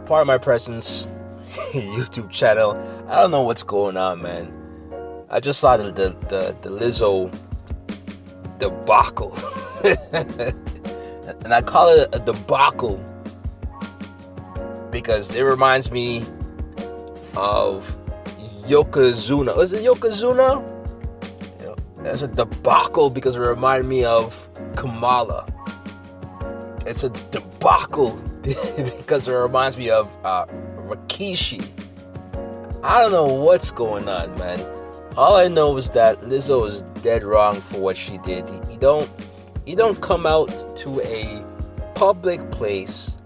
part of my presence YouTube channel. I don't know what's going on, man. I just saw the Lizzo debacle. And I call it a debacle because it reminds me of Yokozuna. Was it Yokozuna? It's a debacle because it reminded me of Kamala. It's a debacle because it reminds me of Rikishi. I don't know what's going on, man. All I know is that Lizzo is dead wrong for what she did. You don't come out to a public place,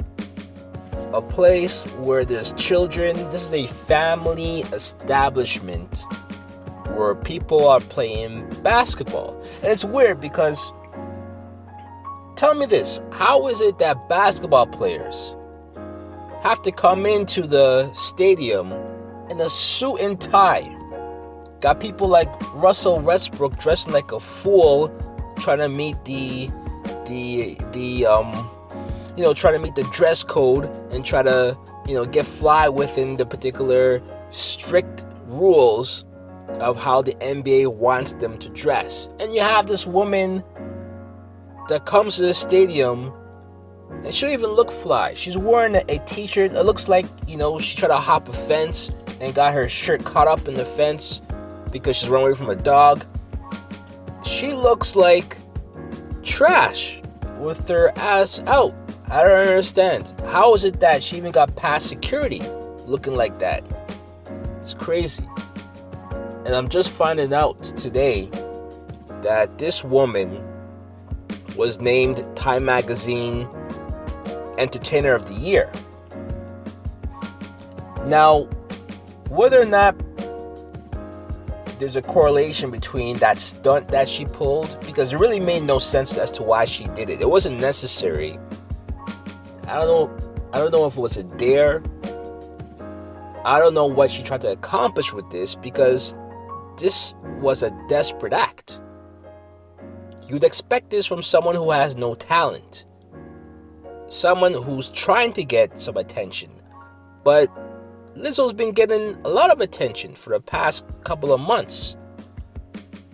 a place where there's children. This is a family establishment where people are playing basketball. And it's weird because, tell me this, how is it that basketball players have to come into the stadium in a suit and tie? Got people like Russell Westbrook dressing like a fool, trying to meet trying to meet the dress code and try to, get fly within the particular strict rules of how the NBA wants them to dress. And you have this woman that comes to the stadium and she don't even look fly. She's wearing a t-shirt. It looks like, she tried to hop a fence and got her shirt caught up in the fence because she's running away from a dog. She looks like trash with her ass out. I don't understand. How is it that she even got past security looking like that? It's crazy. And I'm just finding out today that this woman was named Time Magazine Entertainer of the Year. Now, whether or not there's a correlation between that stunt that she pulled, because it really made no sense as to why she did it. It wasn't necessary. I don't know if it was a dare. I don't know what she tried to accomplish with this, because this was a desperate act. You'd expect this from someone who has no talent. Someone who's trying to get some attention. But Lizzo's been getting a lot of attention for the past couple of months.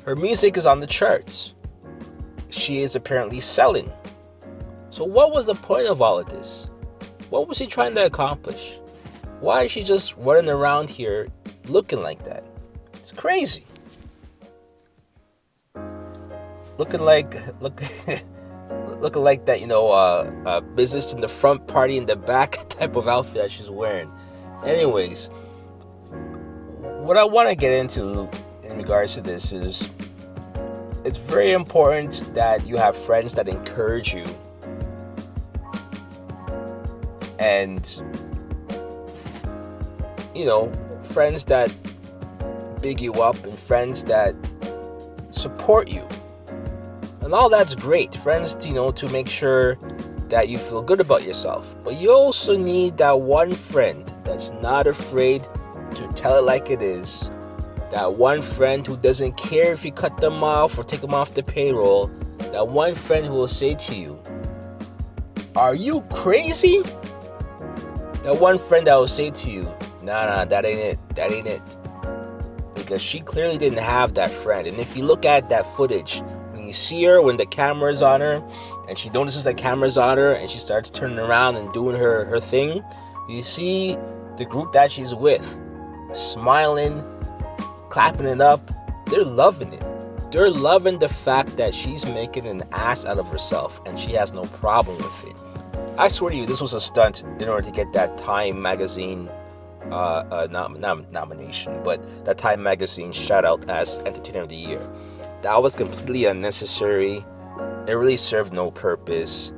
Her music is on the charts. She is apparently selling. So what was the point of all of this? What was she trying to accomplish? Why is she just running around here looking like that? It's crazy. Looking like that, business in the front, party in the back type of outfit that she's wearing. Anyways, what I want to get into in regards to this is, it's very important that you have friends that encourage you and, friends that big you up and friends that support you. And all that's great. Friends, to make sure that you feel good about yourself. But you also need that one friend that's not afraid to tell it like it is. That one friend who doesn't care if you cut them off or take them off the payroll. That one friend who will say to you, "Are you crazy?" That one friend that will say to you, Nah, that ain't it. Because she clearly didn't have that friend. And if you look at that footage, when you see her, when the camera's on her, and she notices that camera's on her, and she starts turning around and doing her thing, you see the group that she's with, smiling, clapping it up. They're loving it. They're loving the fact that she's making an ass out of herself, and she has no problem with it. I swear to you, this was a stunt in order to get that Time Magazine nomination, but that Time Magazine shout out as Entertainer of the Year. That was completely unnecessary. It really served no purpose.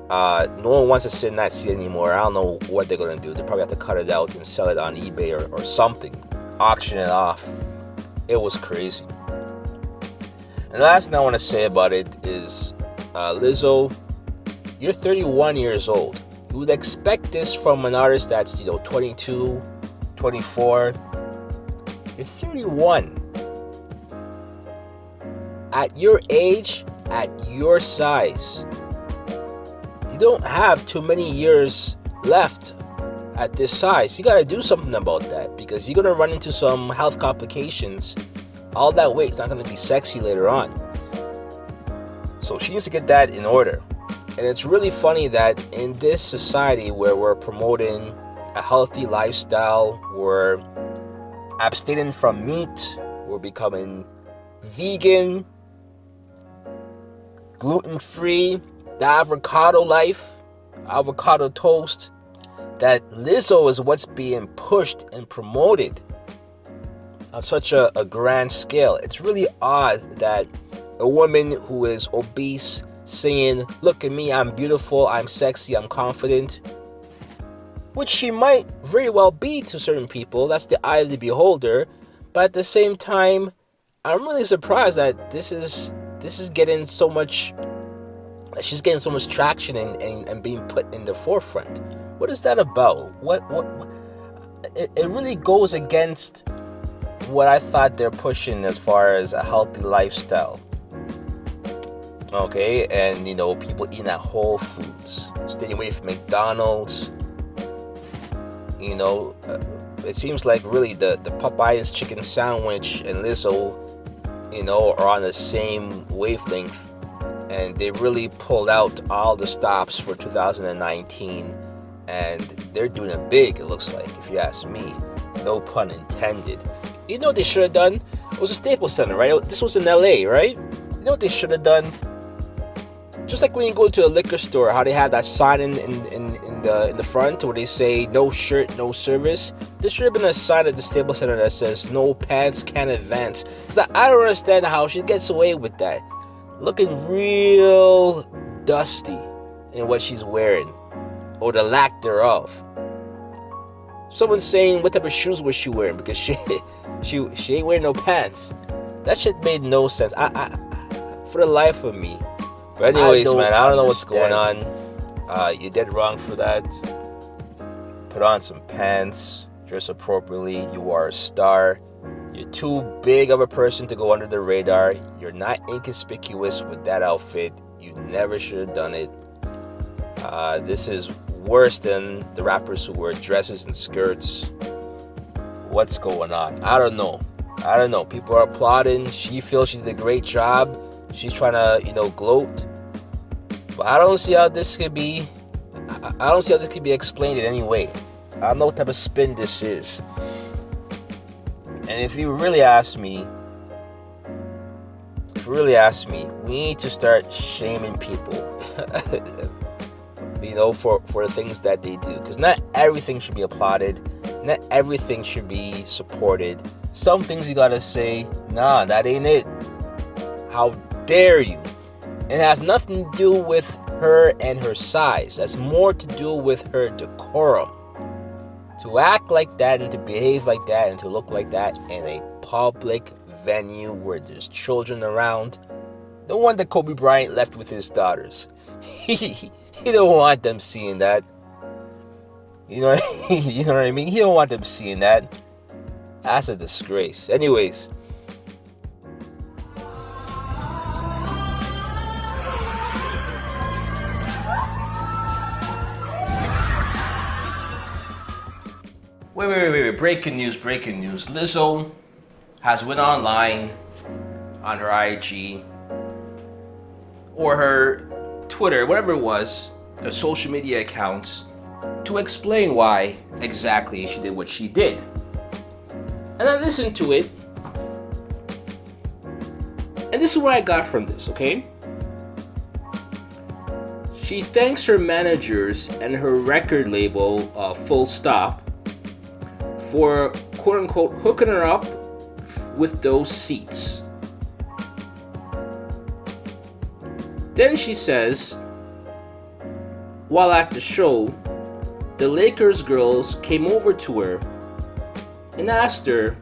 No one wants to sit in that seat anymore. I don't know what they're going to do. They probably have to cut it out and sell it on eBay or something. Auction it off. It was crazy. And the last thing I want to say about it is, Lizzo, you're 31 years old. You would expect this from an artist that's, 22, 24. You're 31. At your age, at your size, you don't have too many years left at this size. You gotta do something about that, because you're gonna run into some health complications. All that weight's not gonna be sexy later on. So she needs to get that in order. And it's really funny that in this society where we're promoting a healthy lifestyle, we're abstaining from meat, we're becoming vegan, gluten-free, the avocado life, avocado toast, that Lizzo is what's being pushed and promoted on such a grand scale. It's really odd that a woman who is obese saying, look at me, I'm beautiful, I'm sexy, I'm confident, which she might very well be to certain people. That's the eye of the beholder. But at the same time, I'm really surprised that this is getting so much, she's getting so much traction and being put in the forefront. What is that about? What it really goes against what I thought they're pushing as far as a healthy lifestyle. Okay, and people eating at Whole Foods, staying away from McDonald's. It seems like really the Popeye's chicken sandwich and Lizzo, are on the same wavelength, and they really pulled out all the stops for 2019, and they're doing it big, it looks like, if you ask me. No pun intended. You know what they should have done? It was a Staples Center, right? This was in LA, right? You know what they should have done? Just like when you go to a liquor store, how they have that sign in the front where they say no shirt, no service. There should have been a sign at the Staples Center that says no pants can advance. Because I don't understand how she gets away with that. Looking real dusty in what she's wearing, or the lack thereof. Someone's saying what type of shoes was she wearing, because she ain't wearing no pants. That shit made no sense. I for the life of me. But anyways, man, I don't know what's going on. You did wrong for that. Put on some pants. Dress appropriately. You are a star. You're too big of a person to go under the radar. You're not inconspicuous with that outfit. You never should have done it. This is worse than the rappers who wear dresses and skirts. What's going on? I don't know. People are applauding. She feels she did a great job. She's trying to, gloat. But I don't see how this could be. I don't see how this could be explained in any way. I don't know what type of spin this is. And if you really ask me, we need to start shaming people, for the things that they do. Because not everything should be applauded. Not everything should be supported. Some things you gotta say, nah, that ain't it. How dare you? It has nothing to do with her and her size. That's more to do with her decorum. To act like that and to behave like that and to look like that in a public venue where there's children around. No wonder Kobe Bryant left with his daughters. He don't want them seeing that. You know what I mean? He don't want them seeing that. That's a disgrace. Anyways. Wait. Breaking news. Lizzo has went online on her IG or her Twitter, whatever it was, her social media accounts, to explain why exactly she did what she did. And I listened to it, and this is what I got from this, okay? She thanks her managers and her record label, Full Stop, for quote-unquote hooking her up with those seats. Then she says, while at the show, the Lakers girls came over to her and asked her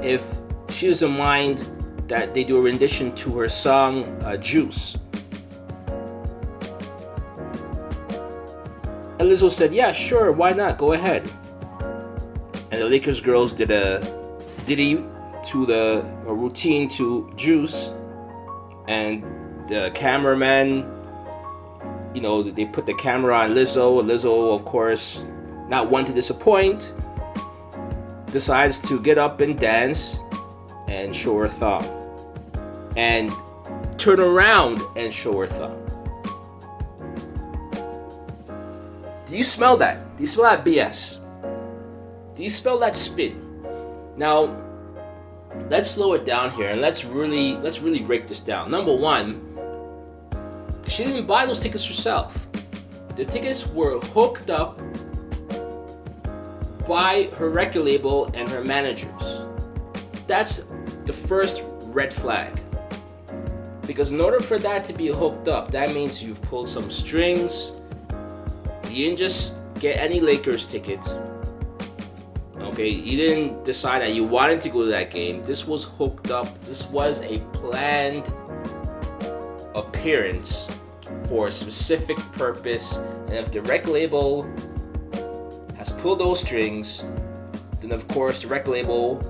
if she doesn't mind that they do a rendition to her song, Juice. And Lizzo said, yeah, sure, why not? Go ahead. And the Lakers girls did a ditty to a routine to Juice. And the cameraman, they put the camera on Lizzo. Lizzo, of course, not one to disappoint, decides to get up and dance and show her thumb. And turn around and show her thumb. Do you smell that? Do you smell that BS? Do you smell that spin? Now, let's slow it down here and let's really break this down. Number one, she didn't buy those tickets herself. The tickets were hooked up by her record label and her managers. That's the first red flag. Because in order for that to be hooked up, that means you've pulled some strings. You didn't just get any Lakers tickets. Okay, you didn't decide that you wanted to go to that game. This was hooked up. This was a planned appearance for a specific purpose. And if the record label has pulled those strings, then of course the record label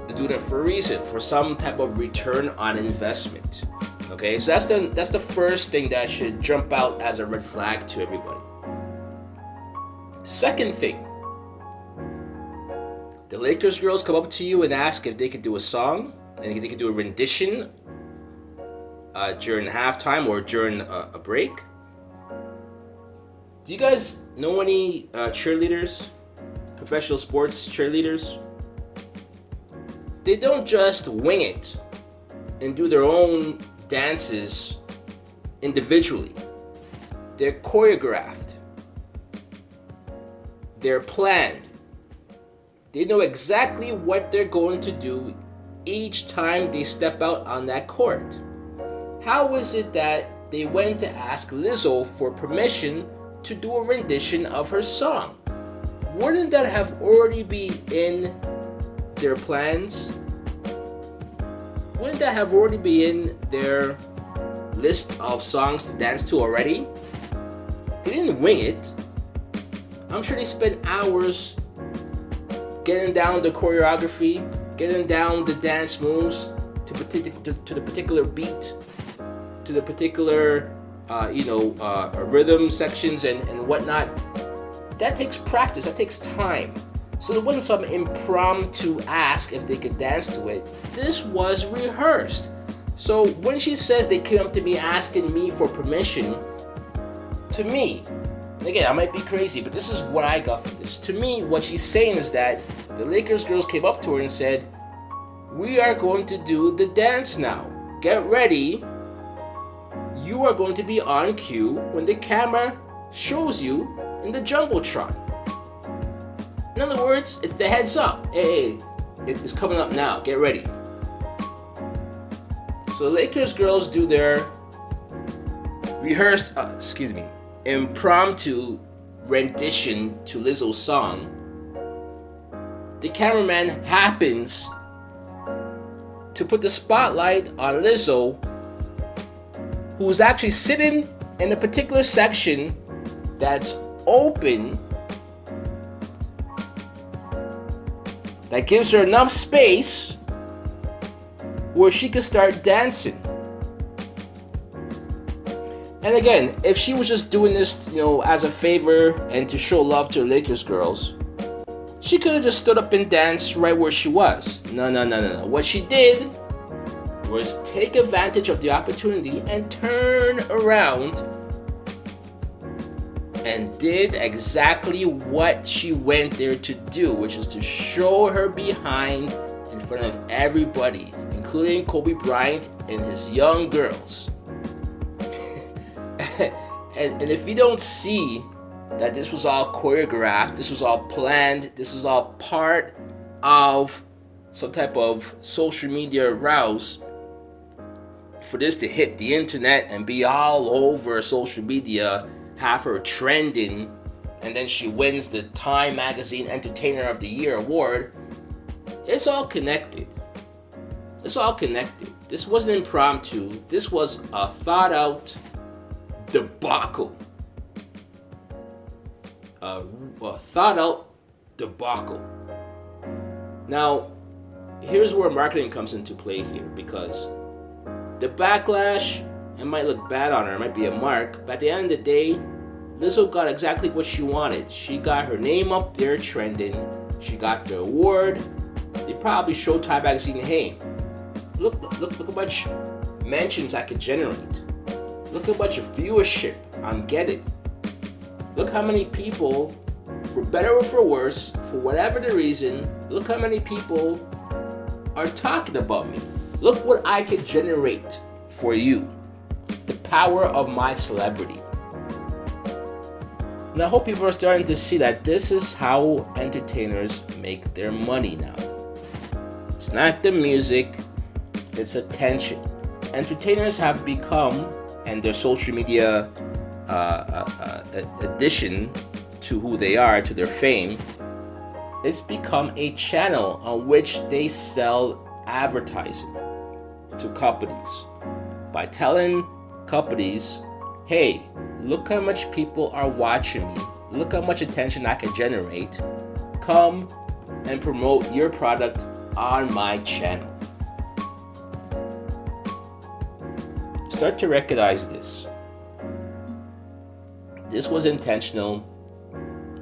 is doing it for a reason, for some type of return on investment. Okay, so that's the first thing that should jump out as a red flag to everybody. Second thing, the Lakers girls come up to you and ask if they could do a song and they could do a rendition during halftime or during a break. Do you guys know any cheerleaders, professional sports cheerleaders? They don't just wing it and do their own dances individually. They're choreographed. They're planned. They know exactly what they're going to do each time they step out on that court. How is it that they went to ask Lizzo for permission to do a rendition of her song? Wouldn't that have already been in their plans? Wouldn't that have already been in their list of songs to dance to already? They didn't wing it. I'm sure they spent hours getting down the choreography, getting down the dance moves to the particular beat, to the particular rhythm sections and whatnot. That takes practice, that takes time. So it wasn't some impromptu ask if they could dance to it. This was rehearsed. So when she says they came up to me asking me for permission, to me, again, I might be crazy, but this is what I got from this. To me, what she's saying is that the Lakers girls came up to her and said, "We are going to do the dance now. Get ready. You are going to be on cue when the camera shows you in the Jumbotron." In other words, it's the heads up. Hey, it's coming up now. Get ready. So the Lakers girls do their impromptu rendition to Lizzo's song. The cameraman happens to put the spotlight on Lizzo, who's actually sitting in a particular section that's open, that gives her enough space where she could start dancing. And again, if she was just doing this, as a favor and to show love to the Lakers girls, she could have just stood up and danced right where she was. No. What she did was take advantage of the opportunity and turn around and did exactly what she went there to do, which is to show her behind in front of everybody, including Kobe Bryant and his young girls. and if you don't see that this was all choreographed, this was all planned, this was all part of some type of social media rouse for this to hit the internet and be all over social media, have her trending, and then she wins the Time Magazine Entertainer of the Year award. It's all connected. It's all connected. This wasn't impromptu. This was a thought out debacle. A thought out debacle. Now, here's where marketing comes into play here, because the backlash, it might look bad on her, it might be a mark, but at the end of the day, Lizzo got exactly what she wanted. She got her name up there trending. She got the award. They probably showed Time Magazine, hey, look how much mentions I could generate. Look how much viewership I'm getting. Look how many people, for better or for worse, for whatever the reason, look how many people are talking about me. Look what I could generate for you. The power of my celebrity. And I hope people are starting to see that this is how entertainers make their money now. It's not the music, it's attention. Entertainers have become, and their social media addition to who they are, to their fame, it's become a channel on which they sell advertising to companies by telling companies, hey, look how much people are watching me. Look how much attention I can generate. Come and promote your product on my channel. Start to recognize this. This was intentional.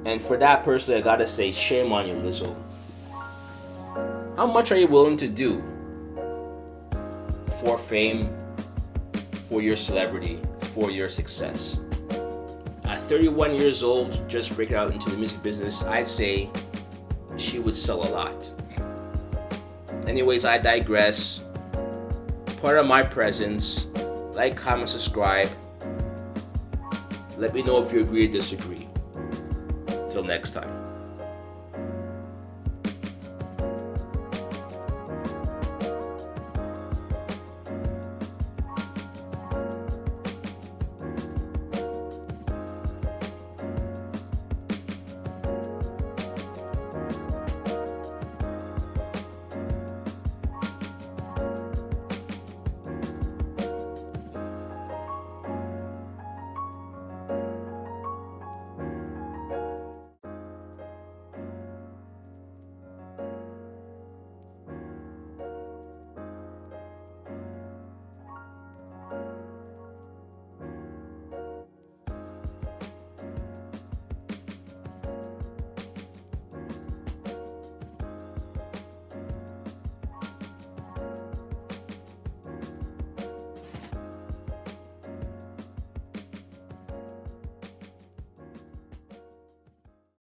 And for that person, I gotta say, shame on you, Lizzo. How much are you willing to do for fame, for your celebrity, for your success? At 31 years old, just breaking out into the music business, I'd say she would sell a lot. Anyways, I digress. Part of my presence, like, comment, subscribe. Let me know if you agree or disagree. Till next time.